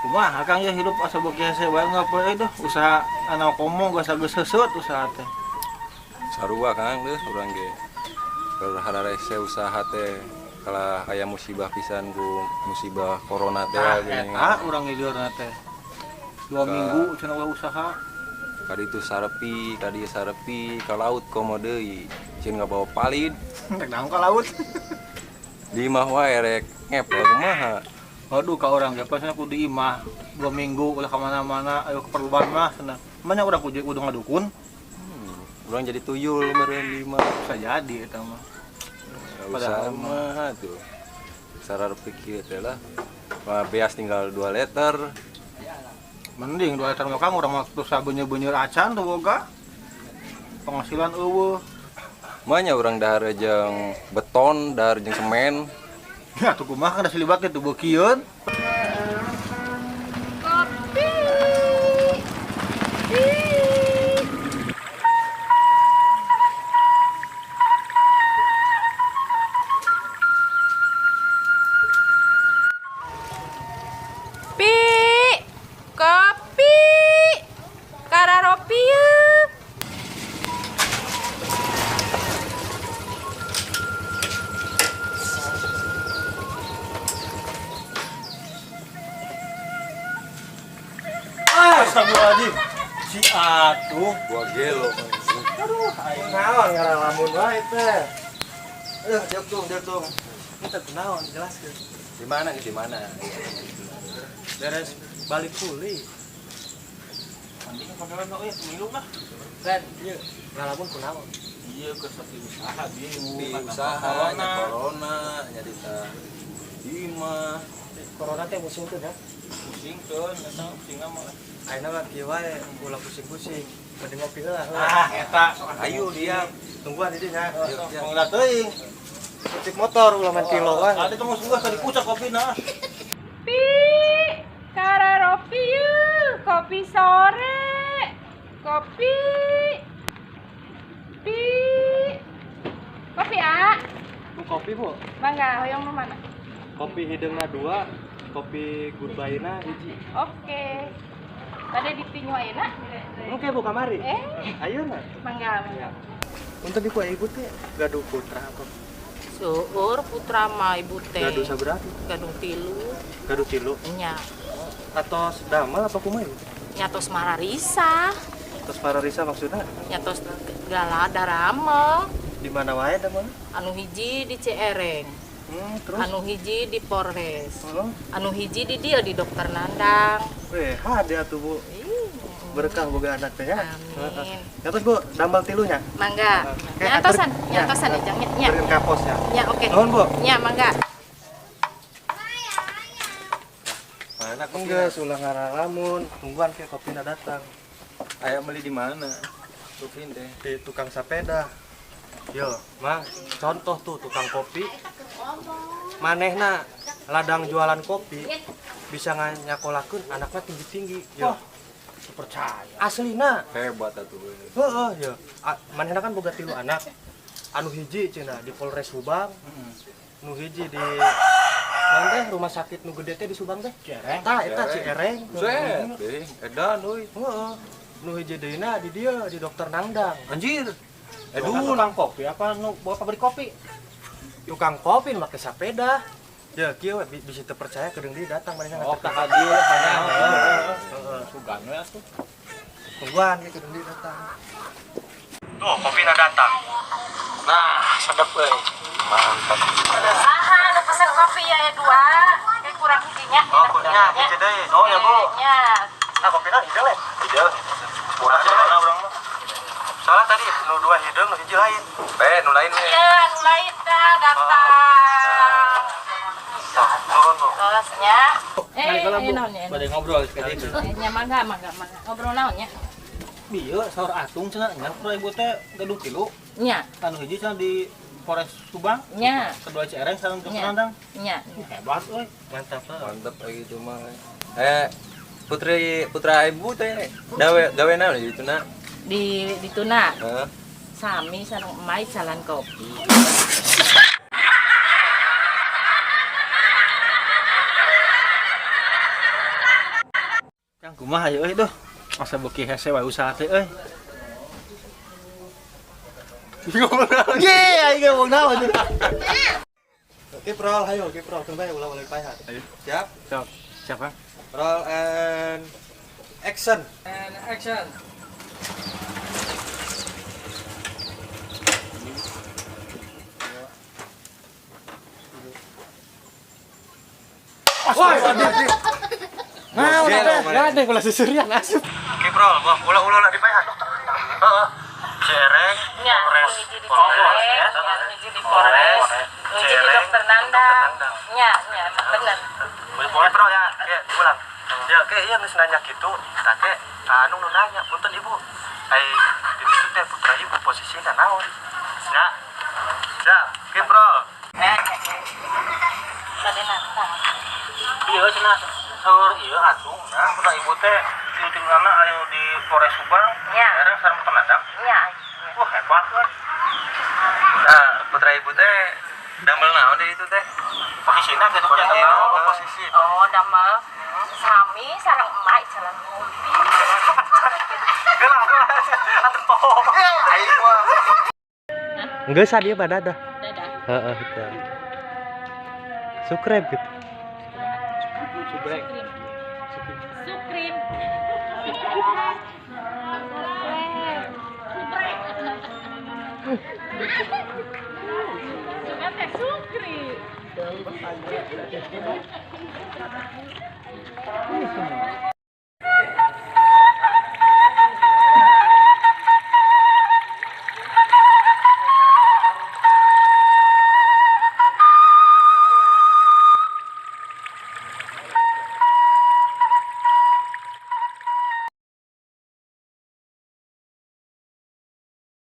Kumaha Kang ya hidup asa beuki hese bae ngapoe itu usaha anu komo geus seusut usaha teh. Sarua Kang geus urang ge. Keur hararese usaha teh kala aya musibah pisan ku musibah corona teh geuning. Eta urang ngidurna teh. 2 minggu cenah usaha. Kadi itu sarepi, kadi sarepi ka laut komo deui. Cin ngabawa palid. Rek naon ka laut. Di imah wae rek ngepel kumaha. Waduh ka urang ge pasna kudu imah 2 minggu ulah ka mana-mana ayo ke perluan mah cenah. Manya urang kudu ngadukun. Urang jadi tuyul meureun di imah. Bisa jadi eta mah. Usaha mah tuh. Sarepi kieu teh lah. Beas tinggal 2 liter. Mending 2 liter mah Kang urang mah terus beunyeur acan tuh boga. Penghasilan eueuh. Manya urang dahar jeung beton, dahar jeung semen. Ya tuh kumaha kan silibat kitu beukieun. Kopi. Pi. Kopi. Kararopieu. Astagfirullahaladzim. Si atuh Gua gelo. aduh aing naon ngaramun wae teh. Dieu tung. Kita kunaon jelaskeun. Di mana di mana? Beres balik kuli. Mending pagawean we milu lah. Ren, ieu ngalamun kunaon? Ieu geus sapi usaha bingung. Di usaha nya corona nya di imah. Corona teh musim teh ya. Pusingkeun eta pusingna mah. Ayeuna mah kieu wae ulah pusing-pusing. Mending ngopi heula. Eta Ayo dia. tungguan di dinya. Mangga teuing. Cicik motor ulah main kilo wae. Ade tong sunggah tadi pucak kopina. Pi. Kararopieu. Kopi sore. Kopi. Pi. Kopi A. Bu kopi, Bu. Mangga, hoyong nu mana? Kopi hidungna 2, kopi goodbye-na 1. Oke. Tadi ditinyu ayeuna? Oke, Bu kamari. Ayeuna. Mangga. Untuk ibu teh gaduh putra apa? Seueur putra mah ibu teh. Gaduh sabaraha? Gaduh 3. Gaduh 3. Nya. Atos damel apa kumaha? Nyatos mararisa. Atos pararisa maksudnya Nyatos gala daramel. di mana wae damel? Anu hiji di Ciereng. Terus Anu hiji di Polres. Heeh. Anu hiji di dia di Dokter Nandang. Hade atuh, Bu. Ih, Berkah boga anak teh ya. Amin. Terus Bu, dambal tilunya. Mangga. Oke, Nyantosan, anterin. nyantosan Ya, ya, Jang. Nya. Beriin kapos ya. Nya, oke. Nuhun, Bu. Nya, mangga. Mana geus ulah ngaramun, tungguan ke kopina datang. Aya meuli di mana? Tupin teh. Di tukang sepeda. Yo, mah contoh tuh tukang kopi. Manehna ladang jualan kopi bisa nyakolakeun anaknya tinggi-tinggi. Yo. Percaya. Aslina. Hebat atuh. Heeh, yo. Manehna kan boga 3 anak. Anu hiji cenah di Polres Subang. Nu hiji di naon teh rumah sakit nu gede teh di Subang teh? Ciereng. Eta Ciereng. Set, edan euy. Heeh. Nu hiji deuna di dieu di Dokter Nandang. Anjir. Tukang kopi apa nu bawa pabrik kopi? Tukang kopi make sepeda. Ya kieu we bisa teu percaya kedeung dia datang manehna Oh, tah hadir hanya. Heeh. Sugan we atuh. Tungguan ke kedeung dia datang. Tuh, kopina datang. Nah, sedep euy. Mantap. Saha anu pesen kopi ya 2. Kayak kurang hijinya. Oh, nya hiji deui. Oh ya, Bu. Nya. Nah, kopina hidung we. Hidung. Urang urang mah. Soalnya tadi nu 2 hidung, nu hiji lain. Nu lain we. Iya, anu lain dah datang. Turun, Bu. Terusnya. Naonnya? Bade ngobrol sekali itu. Nya mangga. Ngobrol naonnya? Bieu saur atung cenah nya ibu teh gaduh 3. Nya. Anu hiji cenah di Polres Subang. Nya. Kedua Ciereng sareng Dokter Nya. Nandang. Nya. Hebat euy. Mantap. Mantap kayak gitu mah. Putra ibu teh gawe naon di dituna? Di tuna. Heeh. Sami sareng emai jalan kopi. Kumaha ya euy duh. Asa beuki hese wae usaha teh euy. Ye, aing ngomong naon. Kiprol, ayo kiprol, kembali ulang pahat. Ayo. Siap? Siap, Kang. Roll and action. Woi, Nah, udah deh ulah susurian asup. Kiprol, mau ulang lagi pahat. Heeh. Cereng, Ya, hiji di Polres, hiji di Polres, hiji di Dokter Nandang. Ya, bener. Kiprol ya, ulang. Ya, iya geus nanya gitu. Tadi anu nu nanya, punten Ibu. Di situ teh putra Ibu posisinya naon? Ya. Siap, Kiprol. Sadena. Iya cenah saur ieu atuh nah putra ibu teh tinggalna aya di Polres Subang Ya. daerah sareng Penadang. Ya. Wah hebat kan. Nah, putra ibu teh damel naon di itu teh? Posisina gitu nya Oh, posisi. Oh, damel sami sareng emak jalan ngopi. Enggak usah dia pada dah. Dadah. Heeh, gitu. Subscribe gitu. Sukrim. Sukri.